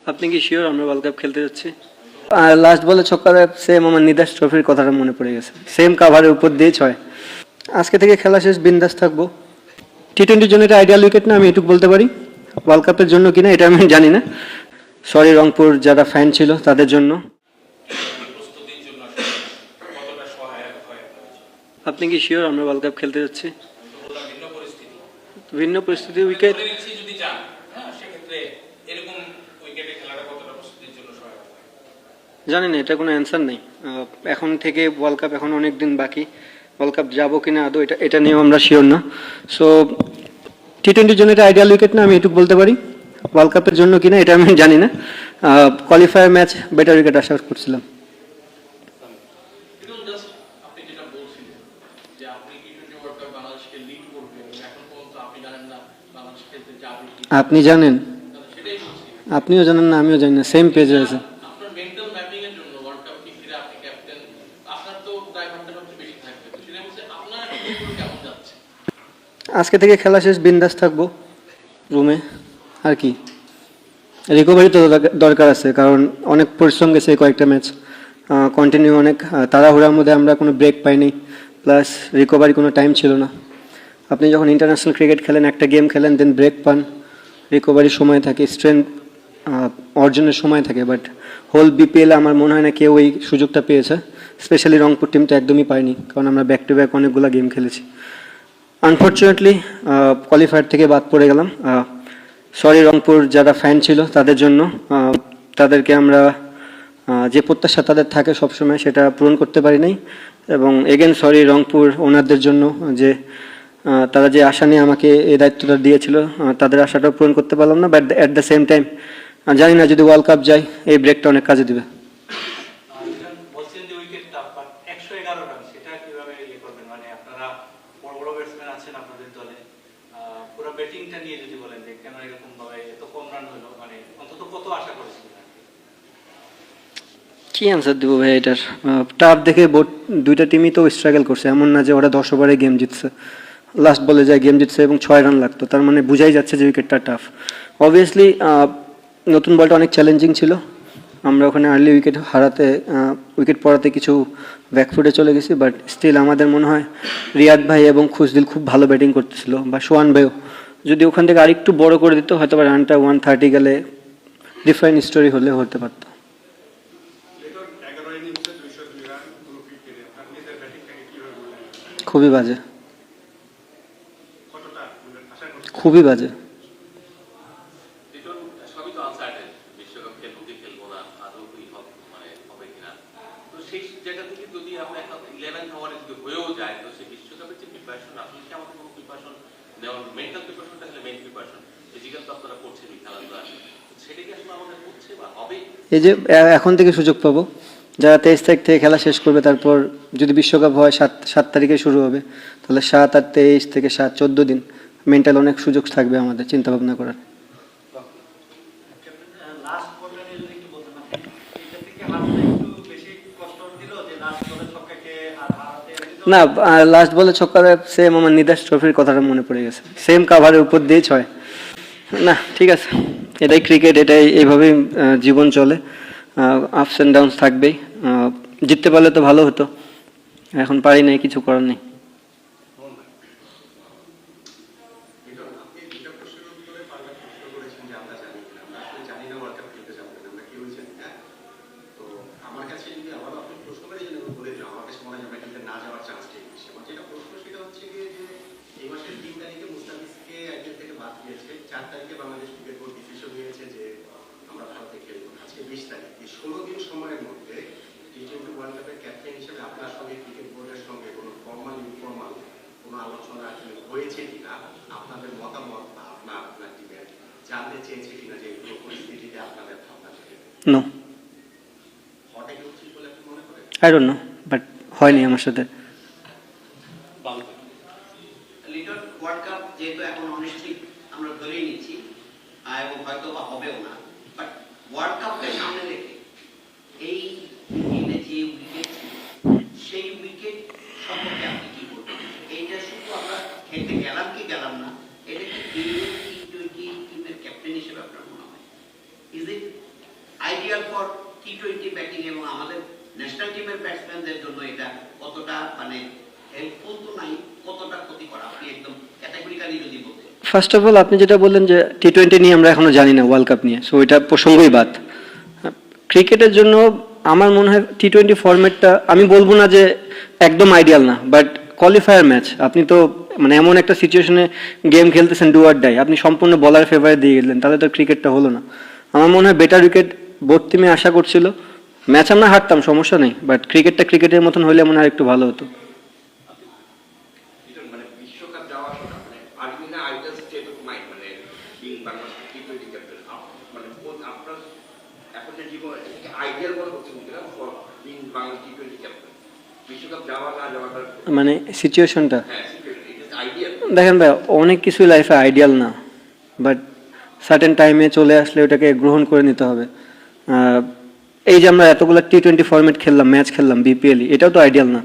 আপনি কি শিওর আমরা ওয়ার্ল্ড কাপ খেলতে যাচ্ছি? লাস্ট বলে ছক্কাটা সেম আমার নিদাস ট্রফির কথাটা মনে পড়ে গেছে, সেম কাভারের উপর দিয়ে 6। আজকে থেকে খেলা শেষ, বিন্দাস থাকবো। টি-20-র জন্য এটা আইডিয়াল উইকেট না, আমি এটুকু বলতে পারি। ওয়ার্ল্ড কাপের জন্য কিনা এটা আমি জানি না। সরি রংপুর যারা ফ্যান ছিল তাদের জন্য। আপনি কি শিওর আমরা ওয়ার্ল্ড কাপ খেলতে যাচ্ছি? ভিন্ন পরিস্থিতি উইকেট জানি না, এটা কোনো অ্যান্সার নেই। এখন থেকে ওয়ার্ল্ড কাপ এখন অনেক দিন বাকি, ওয়ার্ল্ড কাপ যাবো কিনা আদৌ এটা নিয়েও আমরা শিওর না। সো টি-20-র জন্য এটা আইডিয়াল উইকেট না, আমি এটুকু বলতে পারি। ওয়ার্ল্ড কাপের জন্য কিনা এটা আমি জানি না। কোয়ালিফায়ার ম্যাচ বেটার উইকেট আশা করছিলাম। আপনি জানেন, আপনিও জানেন না, আমিও জানি না, সেম পেজে আছে। আজকে থেকে খেলা শেষ, বিন্দাস থাকবো রুমে। আর কি, রিকভারি তো দরকার আছে, কারণ অনেক পরিশ্রম গেছে কয়েকটা ম্যাচ কন্টিনিউ, অনেক তাড়াহুড়ার মধ্যে আমরা কোনো ব্রেক পাইনি, প্লাস রিকভারি কোনো টাইম ছিল না। আপনি যখন ইন্টারন্যাশনাল ক্রিকেট খেলেন, একটা গেম খেলেন, দেন ব্রেক পান, রিকভারির সময় থাকে, স্ট্রেংথ অর্জনের সময় থাকে, বাট হোল বিপিএল আমার মনে হয় না কেউ এই সুযোগটা পেয়েছে। স্পেশালি রংপুর টিমটা একদমই পায়নি, কারণ আমরা ব্যাক টু ব্যাক অনেকগুলো গেম খেলেছি। আনফর্চুনেটলি কোয়ালিফায়ার থেকে বাদ পড়ে গেলাম। সরি রংপুর যারা ফ্যান ছিল তাদের জন্য। তাদেরকে আমরা যে প্রত্যাশা তাদের থাকে সবসময়, সেটা পূরণ করতে পারি নাই। এবং এগেন সরি রংপুর ওনারদের জন্য, যে তারা যে আশা নিয়ে আমাকে এই দায়িত্বটা দিয়েছিল, তাদের আশাটাও পূরণ করতে পারলাম না। But at the same time জানি না, যদি ওয়ার্ল্ড কাপ যায় এই ব্রেকটা অনেক কাজে দিবে। কি অ্যান্সার দেবো ভাই এটার? টাফ দেখে দুইটা টিমই তো স্ট্রাগল করছে, এমন না যে ওরা 10 ওভারে গেম জিতছে, লাস্ট বলে যায় গেম জিতছে এবং 6 রান লাগতো, তার মানে বুঝাই যাচ্ছে যে উইকেটটা টাফ। অবভিয়াসলি নতুন বলটা অনেক চ্যালেঞ্জিং ছিল। আমরা ওখানে আর্লি উইকেট পড়াতে কিছু ব্যাকফুটে চলে গেছি, বাট স্টিল আমাদের মনে হয় রিয়াদ ভাই এবং খুশদিল খুব ভালো ব্যাটিং করতেছিল, বা সোহান ভাইও যদি ওখান থেকে আরেকটু বড় করে দিত, হয়তো বা রানটা 130 গেলে ডিফারেন্ট স্টোরি হলে হতে পারতো। খুবই বাজে, খুবই বাজে। এই যে এখন থেকে সুযোগ পাবো, যারা 23 তারিখ থেকে খেলা শেষ করবে, তারপর যদি বিশ্বকাপ হয় 7 তারিখে শুরু হবে, তাহলে 7 আর 23 থেকে 7 14 দিন মেন্টাল অনেক সুযোগ থাকবে আমাদের চিন্তা ভাবনা করার। না, লাস্ট বলে ছক্কাটা সেম আমার নিদাস ট্রফির কথাটা মনে পড়ে গেছে, সেম কাভারের উপর দিয়ে 6। না ঠিক আছে, এটাই ক্রিকেট, এটাই এইভাবেই জীবন চলে, আপস অ্যান্ড ডাউনস থাকবেই। জিততে পারলে তো ভালো হতো, এখন পারি নাই, কিছু করার নেই। No, I don't know, but হয়নি আমার সাথে। আইডিয়াল ফর টি-20 ব্যাটিং এবং আমাদের ন্যাশনাল টিমের ব্যাটসম্যানদের জন্য এটা কতটা মানে হেল্পফুল তো নাই, কতটা ক্ষতিকর আপনি একদম ক্যাটাগরিক্যালি যদি বলতেন? ফার্স্ট অফ অল আপনি যেটা বললেন যে টি-20 নিয়ে আমরা এখনো জানি না, ওয়ার্ল্ড কাপ নিয়ে, সো এটা প্রসঙ্গই বাদ। ক্রিকেটের জন্য আমার মনে হয় টি-20 ফরম্যাটটা আমি বলবো না যে একদম আইডিয়াল না, বাট কোয়ালিফায়ার ম্যাচ আপনি তো মানে এমন একটা সিচুয়েশনে গেম খেলতেছেন ডু অর ডাই, আপনি সম্পূর্ণ বলার ফেভারে দিয়ে গেলেন, তাহলে তো ক্রিকেটটা হলো না। আমার মনে হয় বেটার উইকেট বোর্ড টিমে আশা করছিল, ম্যাচ আমরা হারতাম সমস্যা নেই, বাট ক্রিকেটটা ক্রিকেটের মতন হলে মনে হয় একটু ভালো হতো। মানে বিশ্বকাপ যাওয়ার মানে Argentina idol state of mind মানে বিং বাংলাদেশ টি-20 ক্যাপ্টেন মানে আপনার এখন যে জীবন আইডিয়াল মনে করছে না ফর বিং বাংলাদেশ টি-20 ক্যাপ্টেন বিশ্বকাপ যাওয়া না যাওয়াটা মানে সিচুয়েশনটা হ্যাঁ ইট ইজ আইডিয়াল। দেখেন ভাই, অনেক কিছুই লাইফে আইডিয়াল না, বাট সার্টেন টাইমে চলে আসলে ওটাকে গ্রহণ করে নিতে হবে। এই যে আমরা এতগুলো টি-20 ফরম্যাট খেললাম, ম্যাচ খেললাম বিপিএল, এটাও তো আইডিয়াল না,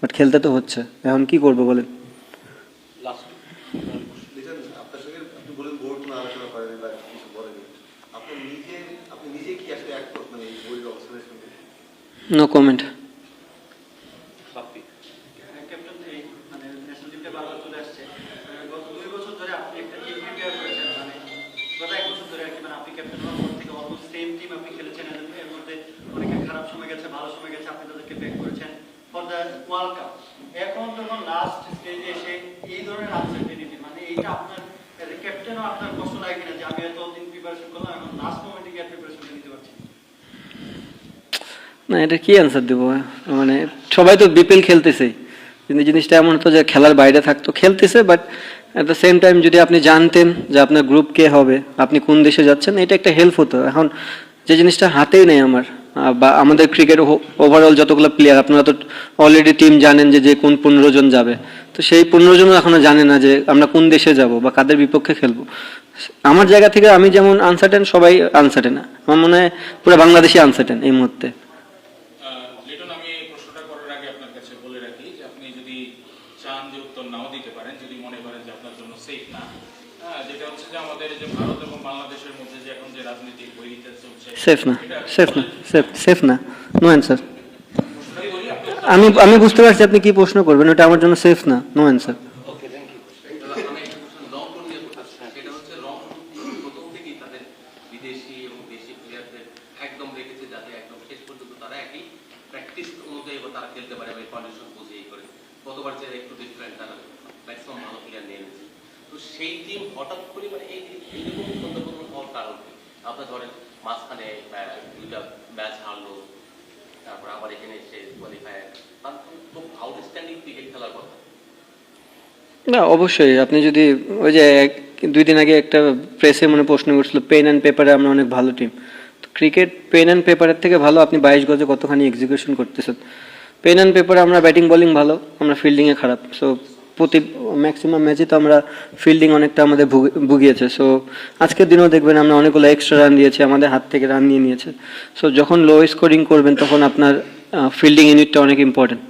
বাট খেলতে তো হচ্ছে, এখন কি করবো বলেন? আপনার সঙ্গে আপনি বলেন বোর্ড কোনো আলোচনা করেন বা কিছু বলেন, আপনি নিজে কি আসলে একমত মানে এই বোর্ডের অবস্থানের সঙ্গে? No comment. ক্যাপ্টেন এই মানে ন্যাশনাল টিমটা বারবার চলে আসছে, গত 2 বছর ধরে আপনি একটা টিম প্রিপেয়ার করেছেন, মানে গত 1 বছর ধরে আর কি, মানে আপনি ক্যাপ্টেন হওয়ার পর থেকে অলমোস্ট সেম টিম আপনি খেলেছেন, এর মধ্যে অনেকে খারাপ সময় গেছে, ভালো সময় গেছে, আপনি তাদেরকে ব্যাক করেছেন ফর দ্য ওয়ার্ল্ড কাপ। এখন যখন লাস্ট স্টেজে এসে এই ধরনের আনসার্টেনিটি, মানে এইটা আপনার ক্যাপ্টেনও আপনার কষ্ট লাগে কিনা যে আমি এত দিন প্রিপারেশন করলাম, এখন লাস্ট মোমেন্টে গিয়ে প্রিপারেশনটা নিতে পারছি না, এটা কি অ্যান্সার দেবো? মানে সবাই তো বিপিএল খেলতেছে, কিন্তু জিনিসটা এমন হতো যে খেলার বাইরে থাকতো, খেলতেছে, but at the same time যদি আপনি জানতেন যে আপনার গ্রুপ কে হবে, আপনি কোন দেশে যাচ্ছেন, এটা একটা হেল্প হতো। এখন যে জিনিসটা হাতেই নেই আমার, বা আমাদের ক্রিকেট ওভারঅল যতগুলো প্লেয়ার, আপনারা তো অলরেডি টিম জানেন যে কোন 15 জন যাবে, তো সেই 15 জনও এখনো জানে না যে আমরা কোন দেশে যাব বা কাদের বিপক্ষে খেলবো। আমার জায়গা থেকে আমি যেমন আনসার্টেন, সবাই আনসার্টেন। আমার মনে হয় পুরো বাংলাদেশি আনসার্টেন এই মুহূর্তে। লিটন, আমি এই প্রশ্নটা করার আগে আপনার কাছে বলে রাখি যে আপনি যদি চান যে উত্তর নাও দিতে পারেন, যদি মনে করেন যে আপনার জন্য সেফ না, যেটা হচ্ছে যে আমাদের যে ভারত এবং বাংলাদেশের মধ্যে যে এখন যে রাজনৈতিক বৈরিতা চলছে, সেফ না, সেফ না, সেফ না, নো অ্যান্সার। প্রশ্নটা করি আপনি আমি বুঝতে পারছি আপনি কি প্রশ্ন করবেন, ওটা আমার জন্য সেফ না, নো অ্যান্সার। আমি একটা কোশ্চেন লং টার্ম নিয়ে করতেছি, সেটা হচ্ছে লং প্রথম থেকেই তাদের বিদেশি এবং দেশি প্লেয়ারদের একদম রেখেছে যাতে একদম শেষ পর্যন্ত তারা একই প্র্যাকটিস অনুযায়ী তারা খেলতে পারে বা কন্ডিশন বুঝেই করে। গতবার যে একটু ডিফারেন্ট, তারা ম্যাক্সিমাম ভালো প্লেয়ার নিয়ে এনেছে, তো সেই টিম হঠাৎ করে মানে এইরকম সন্দেহপূর্ণ হওয়ার কারণ কি? আপনার ধরেন মাঝখানে 2টা ম্যাচ হারলো, তারপর আবার এখানে এসে কোয়ালিফায়ার, তার খুব আউটস্ট্যান্ডিং ক্রিকেট খেলার কথা। না, অবশ্যই আপনি যদি ওই যে 2 দিন আগে একটা প্রেসে মনে প্রশ্ন করছিল পেন অ্যান্ড পেপারে আমরা অনেক ভালো টিম, তো ক্রিকেট পেন অ্যান্ড পেপারের থেকে ভালো আপনি 22 গজে কতখানি এক্সিকিউশন করতেছেন। পেন অ্যান্ড পেপারে আমরা ব্যাটিং বোলিং ভালো, আমরা ফিল্ডিংয়ে খারাপ, সো ম্যাক্সিমাম ম্যাচে তো আমরা ফিল্ডিং অনেকটা আমাদের ভুগিয়েছে। সো আজকের দিনেও দেখবেন আমরা অনেকগুলো এক্সট্রা রান দিয়েছি, আমাদের হাত থেকে রান নিয়ে নিয়েছে। সো যখন লো স্কোরিং করবেন তখন আপনার ফিল্ডিং ইউনিটটা অনেক ইম্পর্টেন্ট।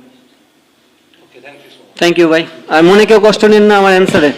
থ্যাংক ইউ ভাই, আর মনে কেউ কষ্ট নিন না আমার অ্যান্সারে।